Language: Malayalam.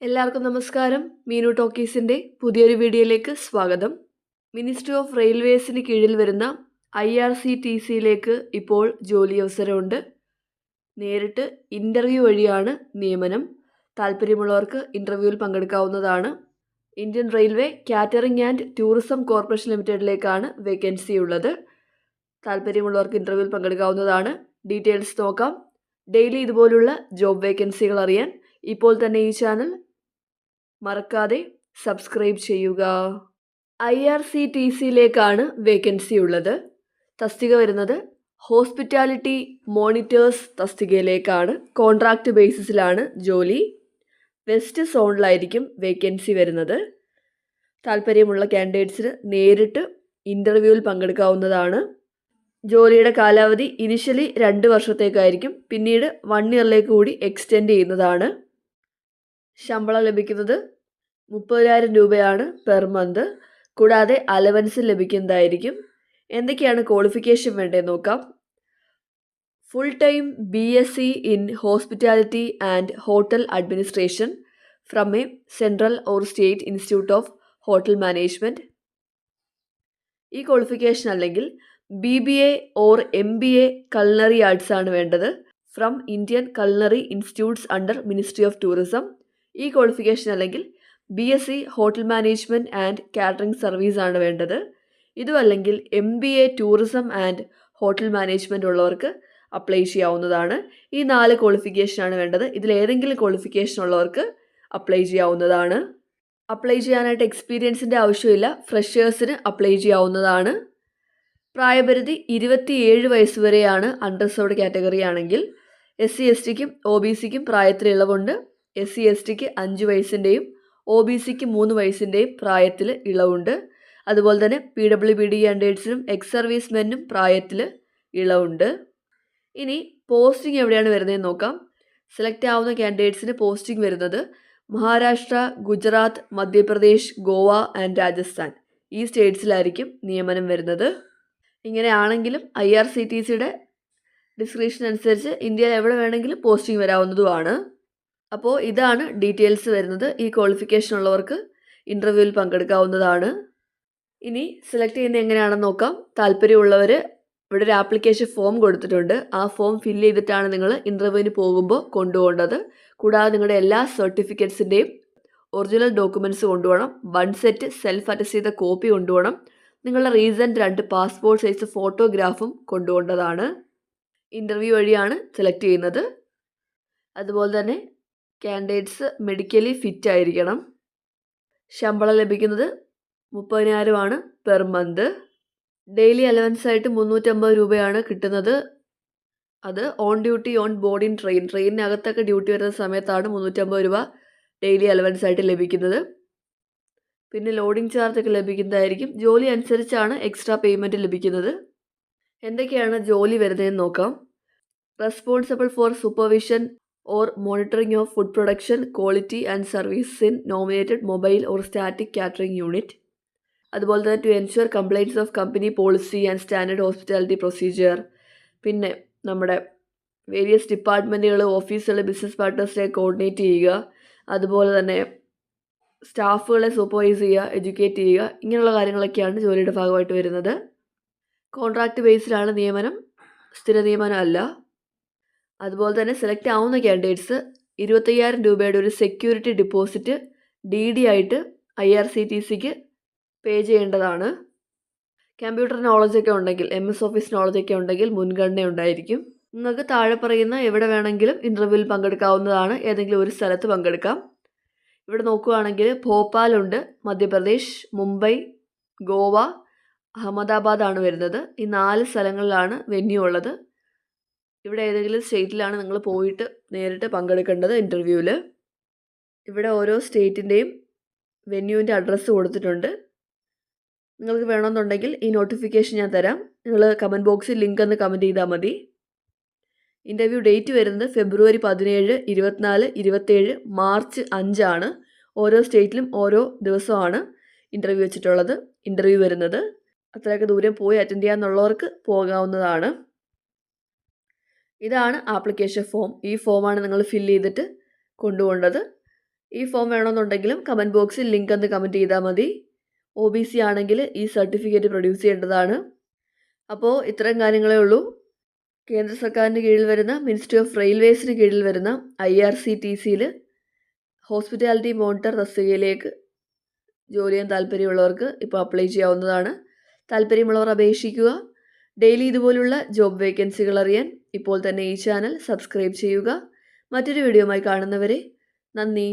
എല്ലാവർക്കും നമസ്കാരം. മീനു ടോക്കീസിൻ്റെ പുതിയൊരു വീഡിയോയിലേക്ക് സ്വാഗതം. മിനിസ്ട്രി ഓഫ് റെയിൽവേസിന് കീഴിൽ വരുന്ന IRCTCയിലേക്ക് ഇപ്പോൾ ജോലി അവസരമുണ്ട്. നേരിട്ട് ഇൻ്റർവ്യൂ വഴിയാണ് നിയമനം. താല്പര്യമുള്ളവർക്ക് ഇൻ്റർവ്യൂവിൽ പങ്കെടുക്കാവുന്നതാണ്. Indian railway catering and tourism corporation ലിമിറ്റഡിലേക്കാണ് വേക്കൻസി ഉള്ളത്. താല്പര്യമുള്ളവർക്ക് ഇൻ്റർവ്യൂവിൽ പങ്കെടുക്കാവുന്നതാണ്. ഡീറ്റെയിൽസ് നോക്കാം. ഡെയിലി ഇതുപോലുള്ള ജോബ് വേക്കൻസികൾ അറിയാൻ ഇപ്പോൾ തന്നെ ഈ ചാനൽ മറക്കാതെ സബ്സ്ക്രൈബ് ചെയ്യുക. IRCTCയിലേക്കാണ് വേക്കൻസി ഉള്ളത്. തസ്തിക വരുന്നത് ഹോസ്പിറ്റാലിറ്റി മോണിറ്റേഴ്സ് തസ്തികയിലേക്കാണ്. കോൺട്രാക്റ്റ് ബേസിസിലാണ് ജോലി. വെസ്റ്റ് സോണിലായിരിക്കും വേക്കൻസി വരുന്നത്. താല്പര്യമുള്ള കാൻഡിഡേറ്റ്സിന് നേരിട്ട് ഇൻ്റർവ്യൂവിൽ പങ്കെടുക്കാവുന്നതാണ്. ജോലിയുടെ കാലാവധി ഇനിഷ്യലി 2 വർഷത്തേക്കായിരിക്കും, പിന്നീട് 1 ഇയറിലേക്ക് കൂടി എക്സ്റ്റെൻഡ് ചെയ്യുന്നതാണ്. ശമ്പളം ലഭിക്കുന്നത് 30,000 രൂപയാണ് പെർ മന്ത്. കൂടാതെ അലവൻസ് ലഭിക്കുന്നതായിരിക്കും. എന്തൊക്കെയാണ് ക്വാളിഫിക്കേഷൻ വേണ്ടതെന്ന് നോക്കാം. Full time BSc in hospitality and hotel administration from A central or state institute of hotel management. ഈ ക്വാളിഫിക്കേഷൻ അല്ലെങ്കിൽ BBA or MBA culinary arts ആണ് വേണ്ടത്, from Indian culinary institutes under ministry of tourism. ഈ ക്വാളിഫിക്കേഷൻ അല്ലെങ്കിൽ BSc hotel management and catering service ആണ് വേണ്ടത്. ഇതുമല്ലെങ്കിൽ MBA tourism and hotel management ഉള്ളവർക്ക് അപ്ലൈ ചെയ്യാവുന്നതാണ്. ഈ 4 ക്വാളിഫിക്കേഷനാണ് വേണ്ടത്. ഇതിലേതെങ്കിലും ക്വാളിഫിക്കേഷൻ ഉള്ളവർക്ക് അപ്ലൈ ചെയ്യാവുന്നതാണ്. അപ്ലൈ ചെയ്യാനായിട്ട് എക്സ്പീരിയൻസിൻ്റെ ആവശ്യമില്ല. ഫ്രഷേഴ്സിന് അപ്ലൈ ചെയ്യാവുന്നതാണ്. പ്രായപരിധി 27 വയസ്സ് വരെയാണ് അൺറിസർവ്ഡ് കാറ്റഗറി ആണെങ്കിൽ. SC STക്കും OBCക്കും പ്രായത്തിൽ ഇളവുണ്ട്. SC STക്ക് 5 വയസ്സിൻ്റെയും OBCക്ക് 3 വയസ്സിൻ്റെയും പ്രായത്തിൽ ഇളവുണ്ട്. അതുപോലെ തന്നെ PWBD കാൻഡിഡേറ്റ്സിനും എക്സ് സർവീസ് മെന്നും പ്രായത്തിൽ ഇളവുണ്ട്. ഇനി പോസ്റ്റിംഗ് എവിടെയാണ് വരുന്നതെന്ന് നോക്കാം. സെലക്ട് ആവുന്ന കാൻഡിഡേറ്റ്സിന് പോസ്റ്റിംഗ് വരുന്നത് മഹാരാഷ്ട്ര, ഗുജറാത്ത്, മധ്യപ്രദേശ്, ഗോവ ആൻഡ് രാജസ്ഥാൻ, ഈ സ്റ്റേറ്റ്സിലായിരിക്കും നിയമനം വരുന്നത്. ഇങ്ങനെയാണെങ്കിലും IRCTCയുടെ ഡിസ്ക്രിപ്ഷൻ അനുസരിച്ച് ഇന്ത്യയിൽ എവിടെ വേണമെങ്കിലും പോസ്റ്റിംഗ് വരാവുന്നതുമാണ്. അപ്പോൾ ഇതാണ് ഡീറ്റെയിൽസ് വരുന്നത്. ഈ ക്വാളിഫിക്കേഷൻ ഉള്ളവർക്ക് ഇൻ്റർവ്യൂവിൽ പങ്കെടുക്കാവുന്നതാണ്. ഇനി സെലക്ട് ചെയ്യുന്നത് എങ്ങനെയാണെന്ന് നോക്കാം. താല്പര്യമുള്ളവർ ഇവിടെ ഒരു ആപ്ലിക്കേഷൻ ഫോം കൊടുത്തിട്ടുണ്ട്. ആ ഫോം ഫില്ല് ചെയ്തിട്ടാണ് നിങ്ങൾ ഇൻ്റർവ്യൂവിന് പോകുമ്പോൾ കൊണ്ടുപോകേണ്ടത്. കൂടാതെ നിങ്ങളുടെ എല്ലാ സർട്ടിഫിക്കറ്റ്സിൻ്റെയും ഒറിജിനൽ ഡോക്യുമെൻറ്റ്സ് കൊണ്ടുപോകണം. 1 സെറ്റ് സെൽഫ് അറ്റസ്റ്റ് ചെയ്ത കോപ്പി കൊണ്ടുപോകണം. നിങ്ങളുടെ റീസെൻറ്റ് 2 പാസ്പോർട്ട് സൈസ് ഫോട്ടോഗ്രാഫും കൊണ്ടുപോകേണ്ടതാണ്. ഇൻ്റർവ്യൂ വഴിയാണ് സെലക്ട് ചെയ്യുന്നത്. അതുപോലെ തന്നെ കാൻഡിഡേറ്റ്സ് മെഡിക്കലി ഫിറ്റ് ആയിരിക്കണം. ശമ്പളം ലഭിക്കുന്നത് 30,000 ആണ് പെർ മന്ത്. ഡെയിലി അലവൻസ് ആയിട്ട് 350 രൂപയാണ് കിട്ടുന്നത്. അത് on duty on board in ട്രെയിനിനകത്തൊക്കെ ഡ്യൂട്ടി വരുന്ന സമയത്താണ് 350 രൂപ ഡെയിലി അലവൻസ് ആയിട്ട് ലഭിക്കുന്നത്. പിന്നെ ലോഡിംഗ് ചാർജ് ഒക്കെ ലഭിക്കുന്നതായിരിക്കും. ജോലി അനുസരിച്ചാണ് എക്സ്ട്രാ പേയ്മെൻറ്റ് ലഭിക്കുന്നത്. എന്തൊക്കെയാണ് ജോലി വരുന്നതെന്ന് നോക്കാം. Responsible for supervision or monitoring of food production, quality and service in nominated mobile or static catering unit. അതുപോലെ തന്നെ to ensure compliance of company policy and standard hospitality procedure. പിന്നെ നമ്മുടെ വേരിയസ് ഡിപ്പാർട്ട്മെൻറ്റുകൾ, ഓഫീസുകൾ, ബിസിനസ് പാർട്ട്നേഴ്സിനെ കോർഡിനേറ്റ് ചെയ്യുക. അതുപോലെ തന്നെ സ്റ്റാഫുകളെ സൂപ്പർവൈസ് ചെയ്യുക, എഡ്യൂക്കേറ്റ് ചെയ്യുക. ഇങ്ങനെയുള്ള കാര്യങ്ങളൊക്കെയാണ് ജോലിയുടെ ഭാഗമായിട്ട് വരുന്നത്. കോൺട്രാക്റ്റ് ബേസിലാണ് നിയമനം, സ്ഥിര നിയമനം അല്ല. അതുപോലെ തന്നെ സെലക്ട് ആവുന്ന കാൻഡിഡേറ്റ്സ് 25,000 രൂപയുടെ ഒരു സെക്യൂരിറ്റി ഡിപ്പോസിറ്റ് DD ആയിട്ട് IRCTCക്ക് പേ ചെയ്യേണ്ടതാണ്. കമ്പ്യൂട്ടർ നോളജൊക്കെ ഉണ്ടെങ്കിൽ, MS ഓഫീസ് നോളജൊക്കെ ഉണ്ടെങ്കിൽ മുൻഗണന ഉണ്ടായിരിക്കും. നിങ്ങൾക്ക് താഴെ പറയുന്ന എവിടെ വേണമെങ്കിലും ഇൻ്റർവ്യൂവിൽ പങ്കെടുക്കാവുന്നതാണ്. ഏതെങ്കിലും ഒരു സ്ഥലത്ത് പങ്കെടുക്കാം. ഇവിടെ നോക്കുകയാണെങ്കിൽ ഭോപ്പാലുണ്ട്, മധ്യപ്രദേശ്, മുംബൈ, ഗോവ, അഹമ്മദാബാദ് ആണ് വരുന്നത്. ഈ 4 സ്ഥലങ്ങളിലാണ് വെന്യൂ ഉള്ളത്. ഇവിടെ ഏതെങ്കിലും സ്റ്റേറ്റിലാണ് നിങ്ങൾ പോയിട്ട് നേരിട്ട് പങ്കെടുക്കേണ്ടത് ഇൻ്റർവ്യൂവിൽ. ഇവിടെ ഓരോ സ്റ്റേറ്റിൻ്റെയും വെന്യൂവിൻ്റെ അഡ്രസ്സ് കൊടുത്തിട്ടുണ്ട്. നിങ്ങൾക്ക് വേണമെന്നുണ്ടെങ്കിൽ ഈ നോട്ടിഫിക്കേഷൻ ഞാൻ തരാം. നിങ്ങൾ കമൻറ്റ് ബോക്സിൽ ലിങ്ക് ഒന്ന് കമൻറ്റ് ചെയ്താൽ മതി. ഇൻ്റർവ്യൂ ഡേറ്റ് വരുന്നത് ഫെബ്രുവരി 17, 24, 27, മാർച്ച് 5 ആണ്. ഓരോ സ്റ്റേറ്റിലും ഓരോ ദിവസമാണ് ഇൻ്റർവ്യൂ വെച്ചിട്ടുള്ളത്. ഇൻ്റർവ്യൂ വരുന്നത് അത്രയൊക്കെ ദൂരം പോയി അറ്റൻഡ് ചെയ്യാന്നുള്ളവർക്ക് പോകാവുന്നതാണ്. ഇതാണ് ആപ്ലിക്കേഷൻ ഫോം. ഈ ഫോമാണ് നിങ്ങൾ ഫില്ല് ചെയ്തിട്ട് കൊണ്ടുപോകേണ്ടത്. ഈ ഫോം വേണമെന്നുണ്ടെങ്കിലും കമൻറ്റ് ബോക്സിൽ ലിങ്ക് ഒന്ന് കമൻറ്റ് ചെയ്താൽ മതി. OBC ആണെങ്കിൽ ഈ സർട്ടിഫിക്കറ്റ് പ്രൊഡ്യൂസ് ചെയ്യേണ്ടതാണ്. അപ്പോൾ ഇത്രയും കാര്യങ്ങളേ ഉള്ളൂ. കേന്ദ്ര സർക്കാരിന് കീഴിൽ വരുന്ന മിനിസ്ട്രി ഓഫ് റെയിൽവേസിന് കീഴിൽ വരുന്ന IRCTCയിൽ ഹോസ്പിറ്റാലിറ്റി മോണിറ്റർ തസ്തികയിലേക്ക് ജോലി ചെയ്യാൻ താല്പര്യമുള്ളവർക്ക് ഇപ്പോൾ അപ്ലൈ ചെയ്യാവുന്നതാണ്. താല്പര്യമുള്ളവർ അപേക്ഷിക്കുക. ഡെയിലി ഇതുപോലുള്ള ജോബ് വേക്കൻസികൾ അറിയാൻ ഇപ്പോൾ തന്നെ ഈ ചാനൽ സബ്സ്ക്രൈബ് ചെയ്യുക. മറ്റൊരു വീഡിയോയുമായി കാണുന്നവരെ നന്ദി.